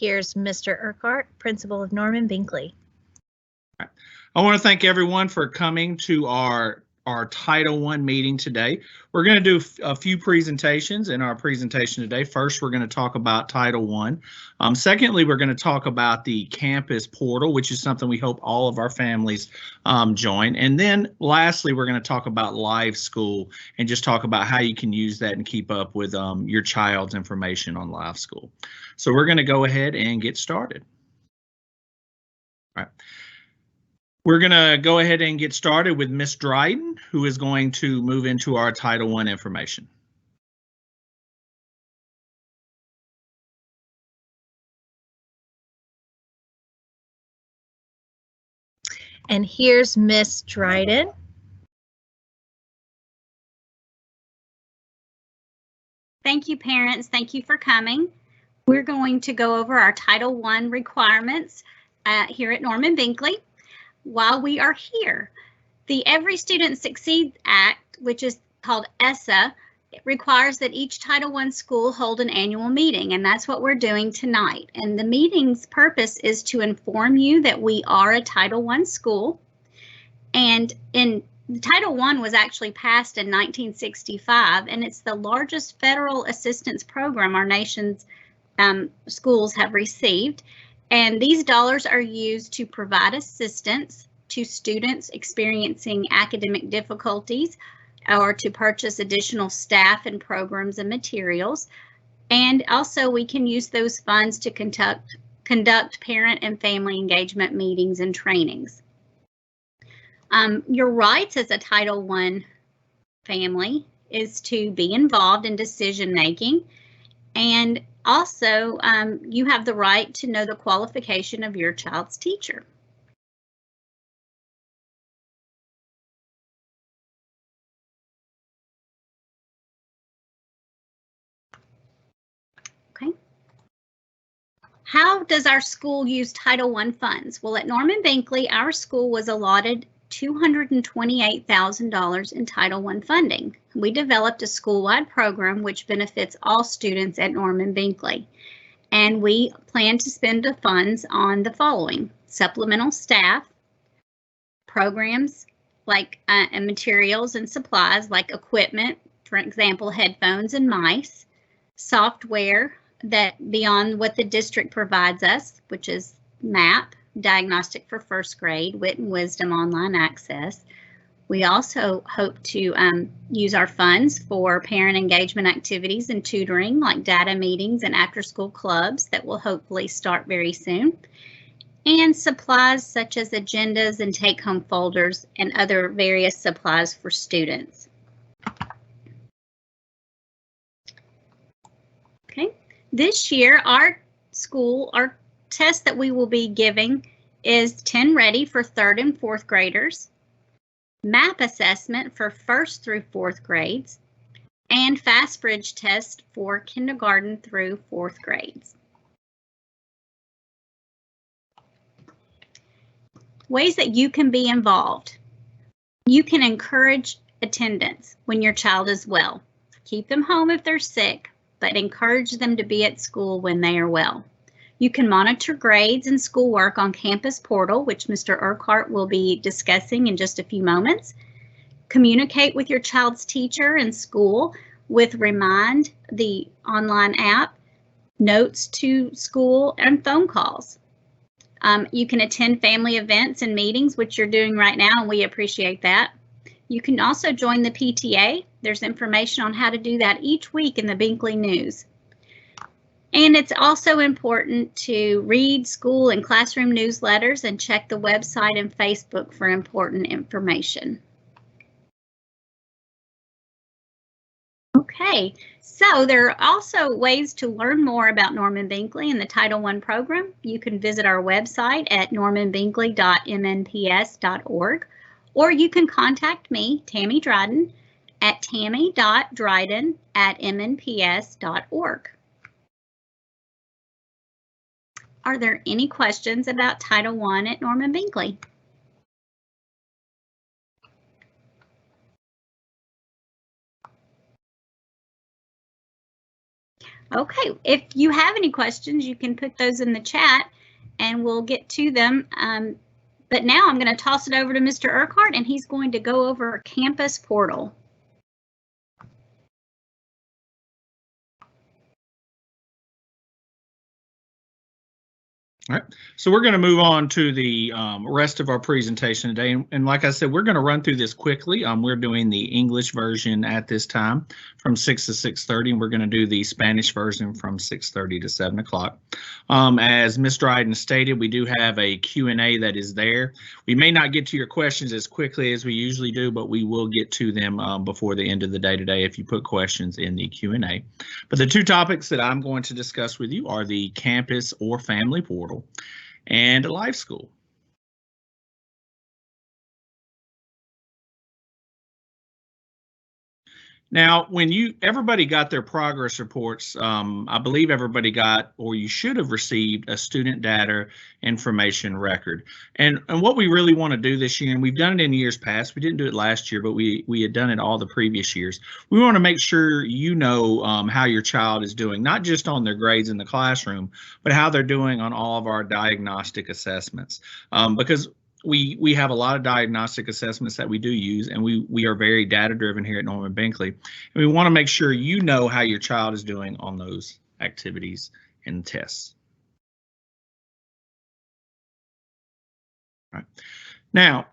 here's Mr. Urquhart, principal of Norman Binkley. I want to thank everyone for coming to our Title I meeting today. We're going to do a few presentations in our presentation today. First, we're going to talk about Title I. Secondly, we're going to talk about the campus portal, which is something we hope all of our families join. And then lastly, we're going to talk about LiveSchool and just talk about how you can use that and keep up with your child's information on LiveSchool. So we're going to go ahead and get started. All right. We're going to go ahead and get started with Ms. Dryden, who is going to move into our Title I information. And here's Ms. Dryden. Thank you, parents. Thank you for coming. We're going to go over our Title I requirements here at Norman Binkley. While we are here, the Every Student Succeeds Act, which is called ESSA, it requires that each Title I school hold an annual meeting, and that's what we're doing tonight. And the meeting's purpose is to inform you that we are a Title I school. And Title I was actually passed in 1965, and it's the largest federal assistance program our nation's schools have received. And these dollars are used to provide assistance to students experiencing academic difficulties or to purchase additional staff and programs and materials. And also we can use those funds to conduct parent and family engagement meetings and trainings. Your rights as a Title I family is to be involved in decision making, and also you have the right to know the qualification of your child's teacher. Okay. How does our school use Title I funds? Well, at Norman Binkley, our school was allotted $228,000 in Title I funding. We developed a school-wide program which benefits all students at Norman Binkley. And we plan to spend the funds on the following: supplemental staff, programs like and materials and supplies like equipment, for example, headphones and mice, software that beyond what the district provides us, which is MAP, Diagnostic for First Grade, Wit and Wisdom Online Access. We also hope to use our funds for parent engagement activities and tutoring like data meetings and after-school clubs that will hopefully start very soon. And supplies such as agendas and take-home folders and other various supplies for students. Okay, this year our test that we will be giving is 10 Ready for 3rd and 4th graders, MAP assessment for 1st through 4th grades, and Fast Bridge test for kindergarten through 4th grades. Ways that you can be involved. You can encourage attendance when your child is well. Keep them home if they're sick, but encourage them to be at school when they are well. You can monitor grades and schoolwork on Campus Portal, which Mr. Urquhart will be discussing in just a few moments. Communicate with your child's teacher and school with Remind, the online app, notes to school, and phone calls. You can attend family events and meetings, which you're doing right now, and we appreciate that. You can also join the PTA. There's information on how to do that each week in the Binkley News. And it's also important to read school and classroom newsletters and check the website and Facebook for important information. Okay, so there are also ways to learn more about Norman Binkley and the Title I program. You can visit our website at normanbinkley.mnps.org, or you can contact me, Tammy Dryden, at tammy.dryden@mnps.org. Are there any questions about Title I at Norman Binkley? Okay, if you have any questions, you can put those in the chat and we'll get to them. But now I'm going to toss it over to Mr. Urquhart and he's going to go over Campus Portal. All right, so we're going to move on to the rest of our presentation today. And like I said, we're going to run through this quickly. We're doing the English version at this time from 6 to 6:30, and we're going to do the Spanish version from 6:30 to 7 o'clock. As Ms. Dryden stated, we do have a Q&A that is there. We may not get to your questions as quickly as we usually do, but we will get to them before the end of the day today if you put questions in the Q&A. But the two topics that I'm going to discuss with you are the campus or family portal and LiveSchool. Now, when everybody got their progress reports, I believe everybody got, or you should have received, a student data information record. And what we really want to do this year, and we've done it in years past, we didn't do it last year, but we had done it all the previous years. We want to make sure you know how your child is doing, not just on their grades in the classroom, but how they're doing on all of our diagnostic assessments. Because we have a lot of diagnostic assessments that we do use, and we are very data driven here at Norman Binkley. And we want to make sure you know how your child is doing on those activities and tests. All right. Now,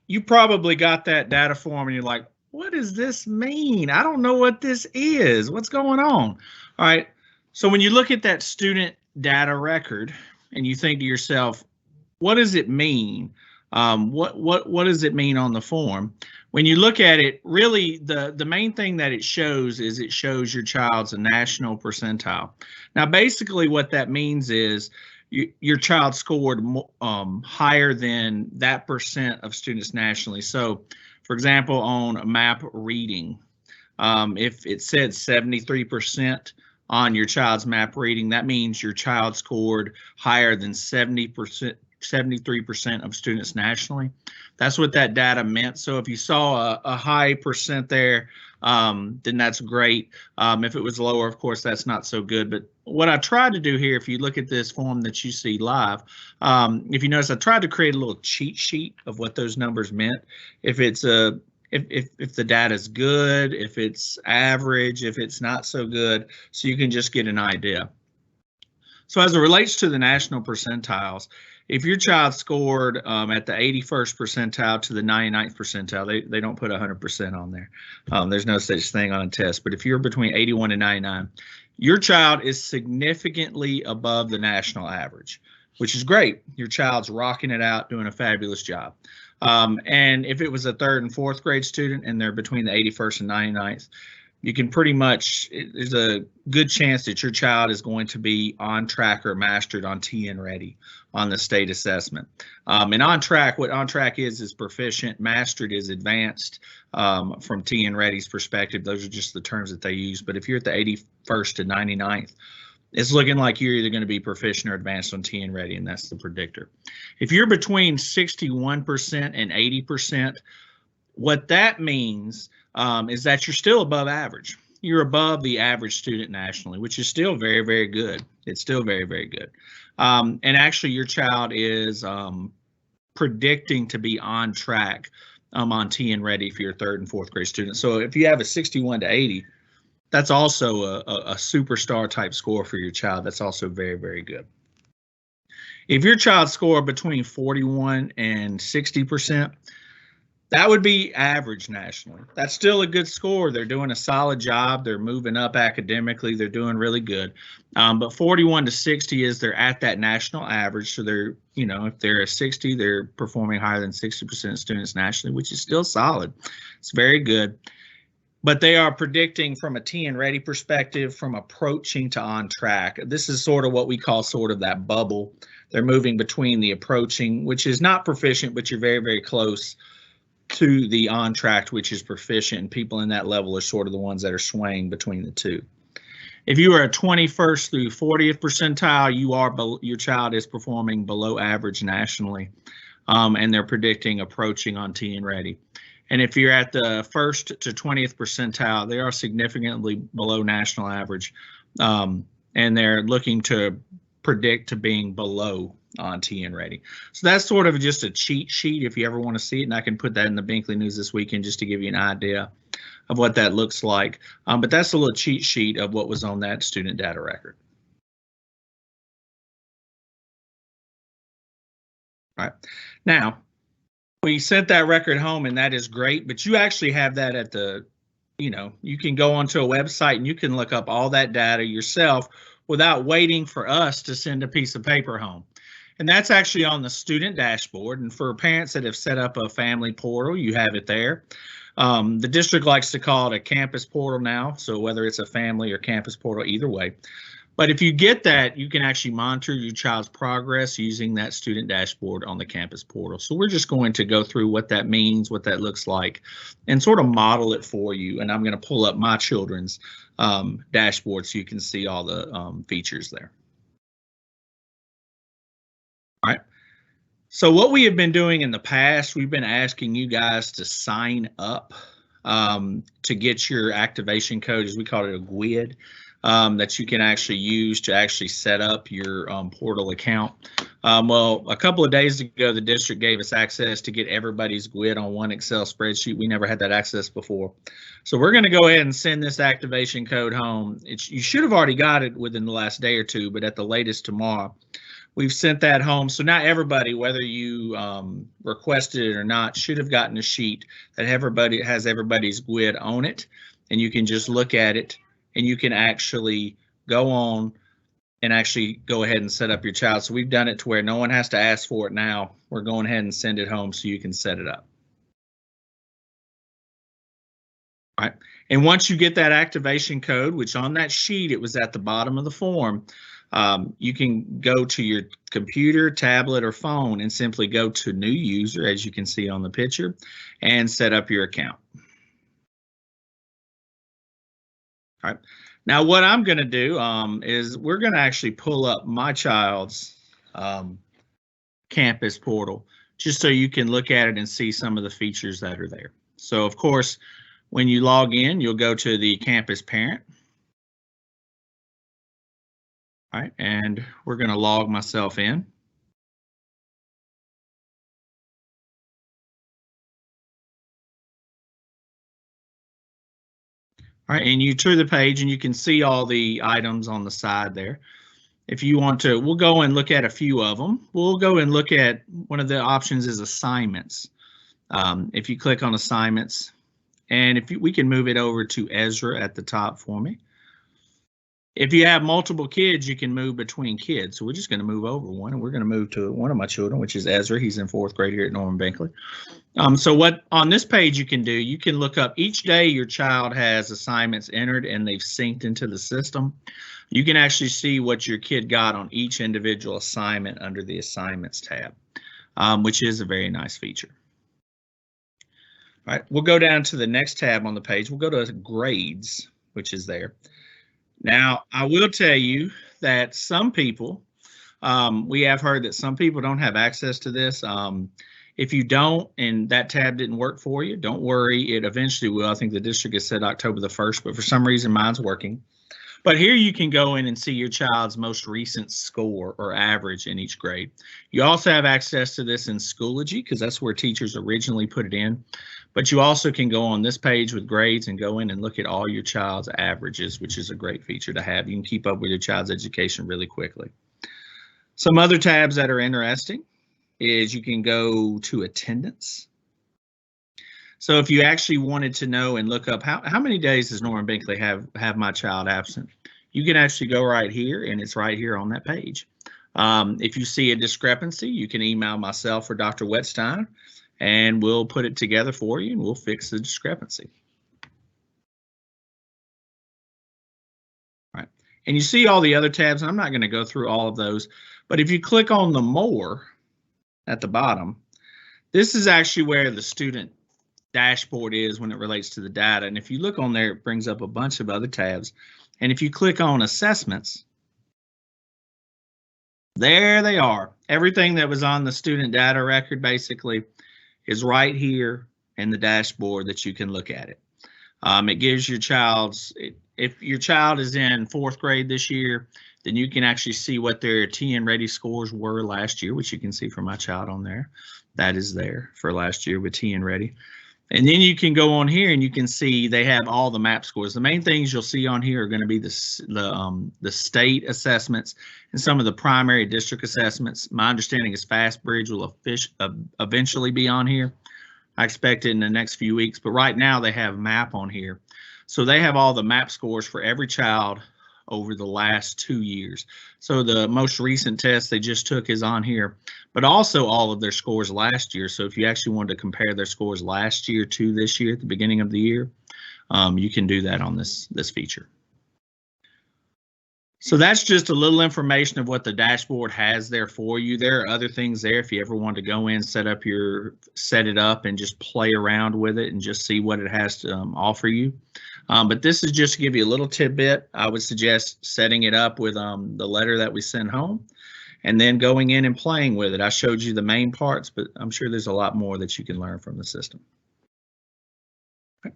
you probably got that data form and you're like, what does this mean? I don't know what this is. What's going on? All right. So when you look at that student data record and you think to yourself, what does it mean? What does it mean on the form? When you look at it, really the main thing that it shows is it shows your child's national percentile. Now, basically what that means is your child scored higher than that percent of students nationally. So, for example, on map reading, if it said 73% on your child's map reading, that means your child scored higher than 73% of students nationally. That's what that data meant. So if you saw a high percent there, then that's great. If it was lower, of course, that's not so good. But what I tried to do here, if you look at this form that you see live, if you notice, I tried to create a little cheat sheet of what those numbers meant. If it's if the data is good, if it's average, if it's not so good, so you can just get an idea. So as it relates to the national percentiles, if your child scored at the 81st percentile to the 99th percentile, they don't put 100% on there. There's no such thing on a test. But if you're between 81 and 99, your child is significantly above the national average, which is great. Your child's rocking it out, doing a fabulous job. And if it was a 3rd and 4th grade student and they're between the 81st and 99th, you can pretty much, there's a good chance that your child is going to be on track or mastered on TN Ready on the state assessment. And on track, what on track is proficient, mastered is advanced from TN Ready's perspective. Those are just the terms that they use. But if you're at the 81st to 99th, it's looking like you're either going to be proficient or advanced on TN Ready, and that's the predictor. If you're between 61% and 80%, what that means is that you're still above average. You're above the average student nationally, which is still very, very good. It's still very, very good. And actually, your child is predicting to be on track on TN Ready for your 3rd and 4th grade student. So if you have a 61 to 80, that's also a superstar type score for your child. That's also very, very good. If your child scored between 41 and 60%, that would be average nationally. That's still a good score. They're doing a solid job. They're moving up academically. They're doing really good. But 41 to 60 is they're at that national average. So they're, you know, if they're a 60, they're performing higher than 60% of students nationally, which is still solid. It's very good. But they are predicting from a TN Ready perspective, from approaching to on track. This is sort of what we call sort of that bubble. They're moving between the approaching, which is not proficient, but you're very, very close, to the on track, which is proficient, and people in that level are sort of the ones that are swaying between the two. If you are a 21st through 40th percentile, your child is performing below average nationally, and they're predicting approaching on TN Ready. And if you're at the 1st to 20th percentile, they are significantly below national average, and they're looking to predict to being below on TN rating. So that's sort of just a cheat sheet if you ever want to see it, and I can put that in the Binkley News this weekend just to give you an idea of what that looks like. But that's a little cheat sheet of what was on that student data record. All right. Now, we sent that record home, and that is great, but you actually have that at the, you can go onto a website and you can look up all that data yourself without waiting for us to send a piece of paper home. And that's actually on the student dashboard. And for parents that have set up a family portal, you have it there. The district likes to call it a campus portal now, so whether it's a family or campus portal, either way. But if you get that, you can actually monitor your child's progress using that student dashboard on the campus portal. So we're just going to go through what that means, what that looks like, and sort of model it for you. And I'm going to pull up my children's dashboard so you can see all the features there. All right. So what we have been doing in the past, we've been asking you guys to sign up to get your activation code, as we call it, a GWID. That you can actually use to actually set up your portal account. Well, a couple of days ago, the district gave us access to get everybody's GWID on one Excel spreadsheet. We never had that access before. So we're going to go ahead and send this activation code home. You should have already got it within the last day or two, but at the latest tomorrow. We've sent that home. So now everybody, whether you requested it or not, should have gotten a sheet that has everybody's GWID on it, and you can just look at it. And you can actually go on and actually go ahead and set up your child. So we've done it to where no one has to ask for it now. We're going ahead and send it home so you can set it up. All right. And once you get that activation code, which on that sheet, it was at the bottom of the form, you can go to your computer, tablet, or phone and simply go to new user, as you can see on the picture, and set up your account. All right. Now, what I'm going to do is we're going to actually pull up my child's campus portal just so you can look at it and see some of the features that are there. So, of course, when you log in, you'll go to the campus parent. All right, and we're going to log myself in. All right, and you to the page and you can see all the items on the side there. If you want to, we'll go and look at a few of them. We'll go and look at one of the options is assignments. If you click on assignments, and we can move it over to Ezra at the top for me. If you have multiple kids, you can move between kids. So we're just going to move over one, and we're going to move to one of my children, which is Ezra. He's in 4th grade here at Norman Binkley. So what on this page you can do, you can look up each day your child has assignments entered and they've synced into the system. You can actually see what your kid got on each individual assignment under the assignments tab, which is a very nice feature. All right, we'll go down to the next tab on the page. We'll go to grades, which is there. Now, I will tell you that some people, we have heard that some people don't have access to this. If you don't, and that tab didn't work for you, don't worry, it eventually will. I think the district has said October the 1st, but for some reason mine's working. But here you can go in and see your child's most recent score or average in each grade. You also have access to this in Schoology because that's where teachers originally put it in. But you also can go on this page with grades and go in and look at all your child's averages, which is a great feature to have. You can keep up with your child's education really quickly. Some other tabs that are interesting is you can go to attendance. So if you actually wanted to know and look up how many days does Norman Binkley have my child absent, you can actually go right here, and it's right here on that page. If you see a discrepancy, you can email myself or Dr. Wetstein, and we'll put it together for you and we'll fix the discrepancy. All right, and you see all the other tabs. I'm not going to go through all of those, but if you click on the more at the bottom, this is actually where the student dashboard is when it relates to the data. And if you look on there, it brings up a bunch of other tabs. And if you click on assessments, there they are. Everything that was on the student data record basically is right here in the dashboard that you can look at it. It gives your child's, if your child is in 4th grade this year, then you can actually see what their TN Ready scores were last year, which you can see for my child on there. That is there for last year with TN Ready. And then you can go on here and you can see they have all the MAP scores. The main things you'll see on here are going to be the state assessments and some of the primary district assessments. My understanding is FastBridge will eventually be on here. I expect it in the next few weeks, but right now they have MAP on here. So they have all the MAP scores for every child over the last 2 years. So the most recent test they just took is on here, but also all of their scores last year. So if you actually wanted to compare their scores last year to this year at the beginning of the year, you can do that on this feature. So that's just a little information of what the dashboard has there for you. There are other things there if you ever want to go in, set it up and just play around with it and just see what it has to offer you. But this is just to give you a little tidbit. I would suggest setting it up with the letter that we send home and then going in and playing with it. I showed you the main parts, but I'm sure there's a lot more that you can learn from the system. Okay.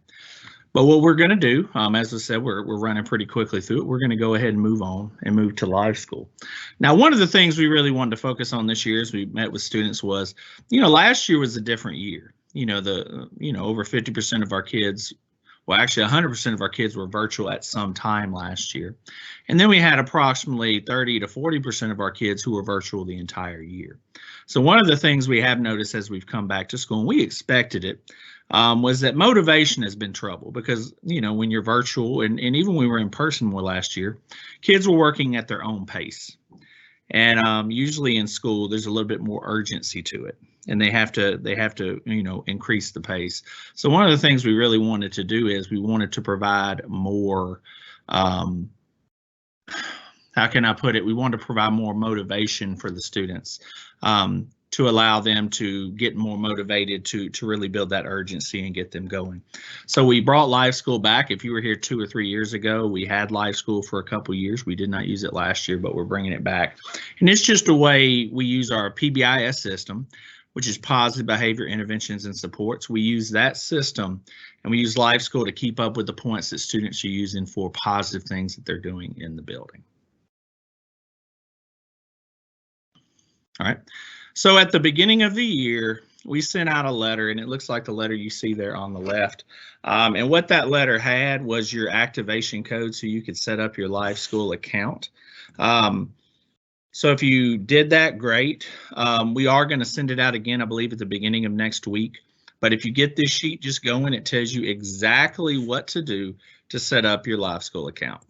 But what we're going to do, as I said, we're running pretty quickly through it. We're going to go ahead and move on and move to LiveSchool. Now, one of the things we really wanted to focus on this year as we met with students was, last year was a different year. Over 50% of our kids, well, actually 100% of our kids were virtual at some time last year. And then we had approximately 30 to 40% of our kids who were virtual the entire year. So one of the things we have noticed as we've come back to school, and we expected it, was that motivation has been trouble because, when you're virtual and even when we were in person more last year, kids were working at their own pace. And usually in school, there's a little bit more urgency to it. And they have to, increase the pace. So one of the things we really wanted to do is we wanted to provide more, how can I put it? We wanted to provide more motivation for the students to allow them to get more motivated to really build that urgency and get them going. So we brought LiveSchool back. If you were here 2 or 3 years ago, we had LiveSchool for a couple years. We did not use it last year, but we're bringing it back. And it's just a way we use our PBIS system, which is Positive Behavior Interventions and Supports. We use that system and we use LiveSchool to keep up with the points that students are using for positive things that they're doing in the building. All right. So at the beginning of the year, we sent out a letter, and it looks like the letter you see there on the left. And what that letter had was your activation code so you could set up your LiveSchool account. So if you did that, great. We are going to send it out again, I believe, at the beginning of next week. But if you get this sheet, just go in. It tells you exactly what to do to set up your LiveSchool account.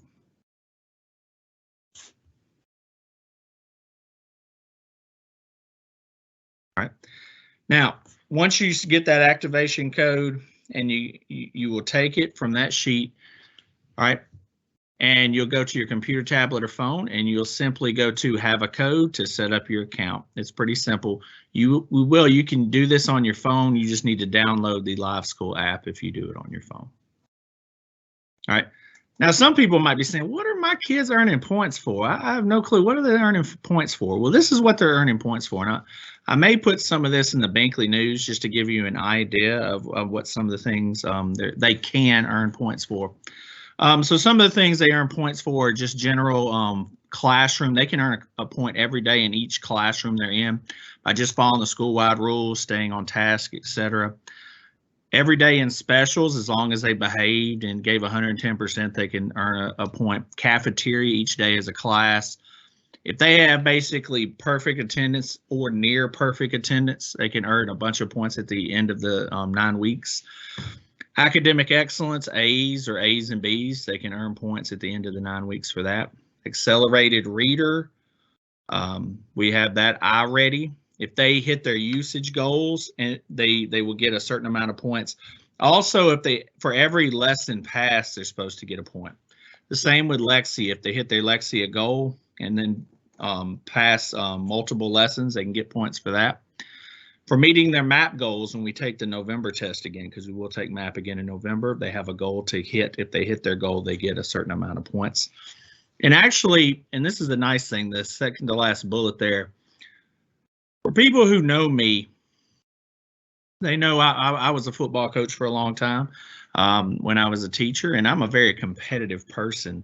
All right. Now, once you get that activation code and you will take it from that sheet, all right, and you'll go to your computer, tablet, or phone, and you'll simply go to have a code to set up your account. It's pretty simple. You can do this on your phone. You just need to download the LiveSchool app if you do it on your phone. All right. Now, some people might be saying, what are my kids earning points for? I have no clue. What are they earning points for? Well, this is what they're earning points for. Now, I may put some of this in the Binkley News just to give you an idea of what some of the things they can earn points for. So some of the things they earn points for are just general classroom. They can earn a point every day in each classroom they're in by just following the school-wide rules, staying on task, etc. Every day in specials, as long as they behaved and gave 110%, they can earn a point. Cafeteria each day as a class. If they have basically perfect attendance or near perfect attendance, they can earn a bunch of points at the end of the 9 weeks. Academic excellence, A's or A's and B's, they can earn points at the end of the 9 weeks for that. Accelerated reader, we have that iReady. If they hit their usage goals, and they will get a certain amount of points. Also, for every lesson passed, they're supposed to get a point. The same with Lexia. If they hit their Lexia goal and then pass multiple lessons, they can get points for that. For meeting their MAP goals, when we take the November test again, because we will take MAP again in November, they have a goal to hit. If they hit their goal, they get a certain amount of points. And actually, and this is the nice thing, the second to last bullet there, for people who know me, they know I was a football coach for a long time. when I was a teacher, and I'm a very competitive person.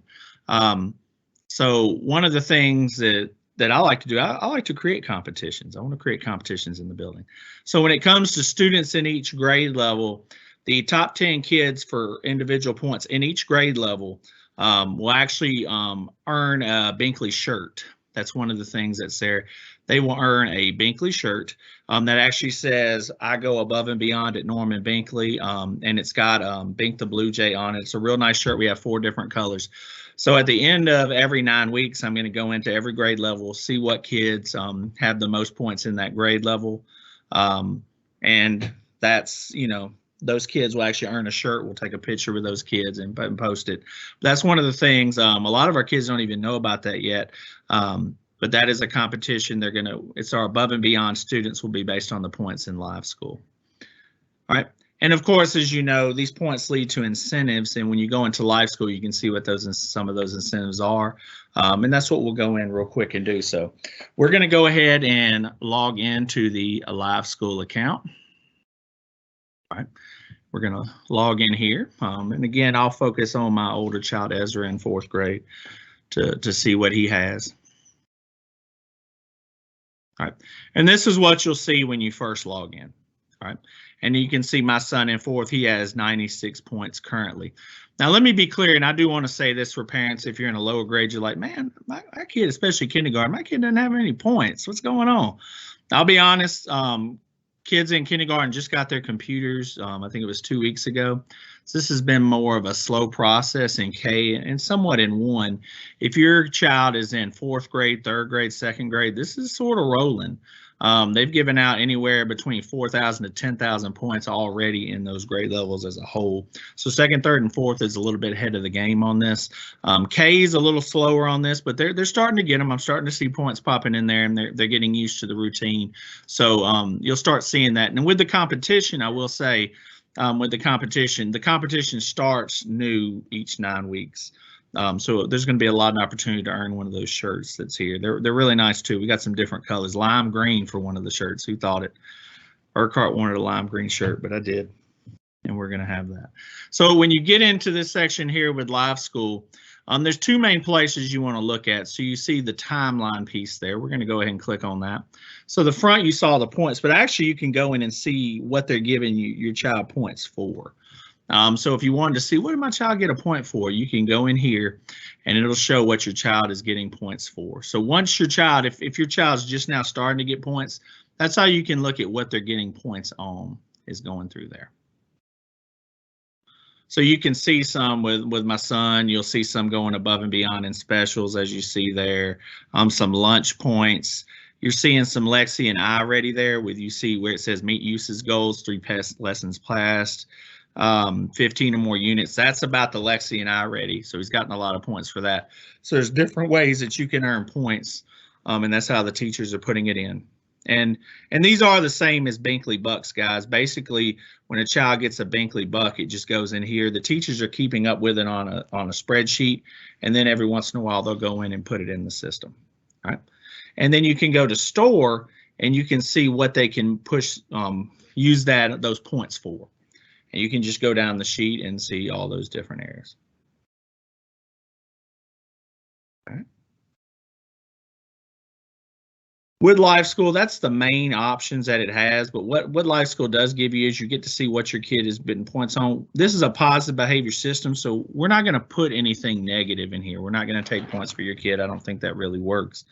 So one of the things that I like to do, I like to create competitions. I want to create competitions in the building. So when it comes to students in each grade level, the top 10 kids for individual points in each grade level will actually earn a Binkley shirt. That's one of the things that's there. They will earn a Binkley shirt that actually says, "I go above and beyond at Norman Binkley," and it's got Bink the Blue Jay on it. It's a real nice shirt. We have 4 different colors. So at the end of every 9 weeks, I'm going to go into every grade level, see what kids have the most points in that grade level. And that's, those kids will actually earn a shirt. We'll take a picture with those kids and post it. That's one of the things. A lot of our kids don't even know about that yet. But that is a competition. It's our above and beyond students will be based on the points in LiveSchool. All right. And of course, as you know, these points lead to incentives. And when you go into LiveSchool, you can see what some of those incentives are. And that's what we'll go in real quick and do. So we're going to go ahead and log into the LiveSchool account. All right. We're going to log in here. And again, I'll focus on my older child, Ezra, in 4th grade to see what he has. All right. And this is what you'll see when you first log in. All right. And you can see my son in 4th, he has 96 points currently. Now, let me be clear, and I do want to say this for parents. If you're in a lower grade, you're like, man, my kid, especially kindergarten, my kid doesn't have any points. What's going on? I'll be honest. Kids in kindergarten just got their computers. I think it was 2 weeks ago. So this has been more of a slow process in K and somewhat in 1. If your child is in 4th grade, 3rd grade, 2nd grade, this is sort of rolling. They've given out anywhere between 4,000 to 10,000 points already in those grade levels as a whole. So 2nd, 3rd, and 4th is a little bit ahead of the game on this. K is a little slower on this, but they're starting to get them. I'm starting to see points popping in there, and they're getting used to the routine. So you'll start seeing that. And with the competition, I will say, with the competition starts new each 9 weeks. So there's going to be a lot of opportunity to earn one of those shirts that's here. They're really nice too. We got some different colors. Lime green for one of the shirts. Who thought it? Urquhart wanted a lime green shirt, but I did. And we're going to have that. So when you get into this section here with LiveSchool, there's 2 main places you want to look at. So you see the timeline piece there. We're going to go ahead and click on that. So the front, you saw the points, but actually you can go in and see what they're giving your child points for. So if you wanted to see what did my child get a point for, you can go in here and it'll show what your child is getting points for. So once your child, if your child's just now starting to get points, that's how you can look at what they're getting points on, is going through there. So you can see some with my son. You'll see some going above and beyond in specials, as you see there. Some lunch points. You're seeing some Lexi and I ready there with, you see where it says meet usage goals, 3 lessons passed. 15 or more units. That's about the Lexi and I ready. So he's gotten a lot of points for that. So there's different ways that you can earn points, and that's how the teachers are putting it in. And these are the same as Binkley bucks, guys. Basically, when a child gets a Binkley buck, it just goes in here. The teachers are keeping up with it on a spreadsheet, and then every once in a while they'll go in and put it in the system. All right, and then you can go to store and you can see what they can push, use those points for. And you can just go down the sheet and see all those different areas. All right. With LiveSchool, that's the main options that it has. But what LiveSchool does give you is you get to see what your kid has been points on. This is a positive behavior system, so we're not going to put anything negative in here. We're not going to take points for your kid. I don't think that really works.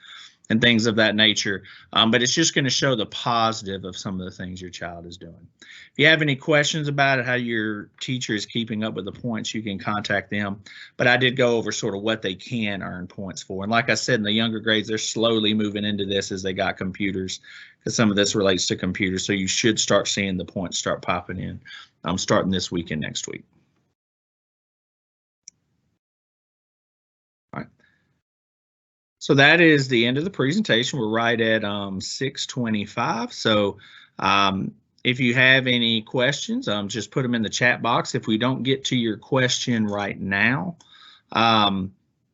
And things of that nature, but it's just going to show the positive of some of the things your child is doing. If you have any questions about it, how your teacher is keeping up with the points, you can contact them. But I did go over sort of what they can earn points for. And like I said, in the younger grades, they're slowly moving into this as they got computers, because some of this relates to computers. So you should start seeing the points start popping in starting this week and next week. So that is the end of the presentation. We're right at 6:25. So if you have any questions, just put them in the chat box. If we don't get to your question right now,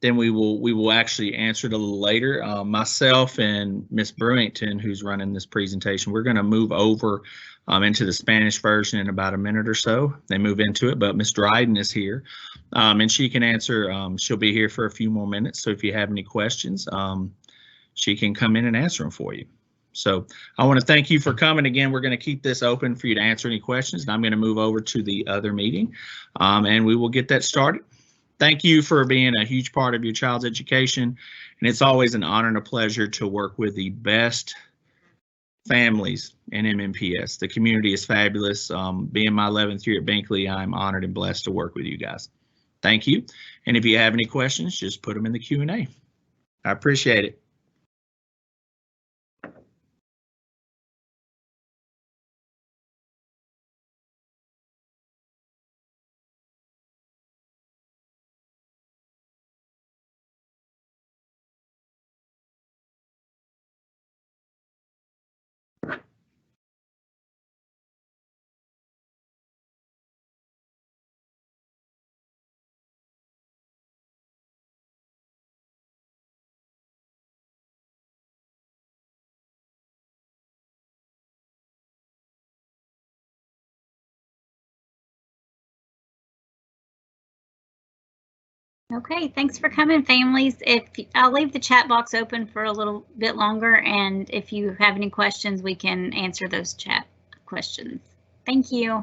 then we will actually answer it a little later. Myself and Miss Brewington, who's running this presentation, we're going to move over into the Spanish version in about a minute or so. They move into it, but Miss Dryden is here, and she can answer. She'll be here for a few more minutes, so if you have any questions, she can come in and answer them for you. So I want to thank you for coming. Again, we're going to keep this open for you to answer any questions, and I'm going to move over to the other meeting, and we will get that started. Thank you for being a huge part of your child's education, and it's always an honor and a pleasure to work with the best families in MNPS. The community is fabulous. Being my 11th year at Binkley, I'm honored and blessed to work with you guys. Thank you, and if you have any questions, just put them in the Q&A. I appreciate it. Okay, thanks for coming, families. I'll leave the chat box open for a little bit longer, and if you have any questions, we can answer those chat questions. Thank you.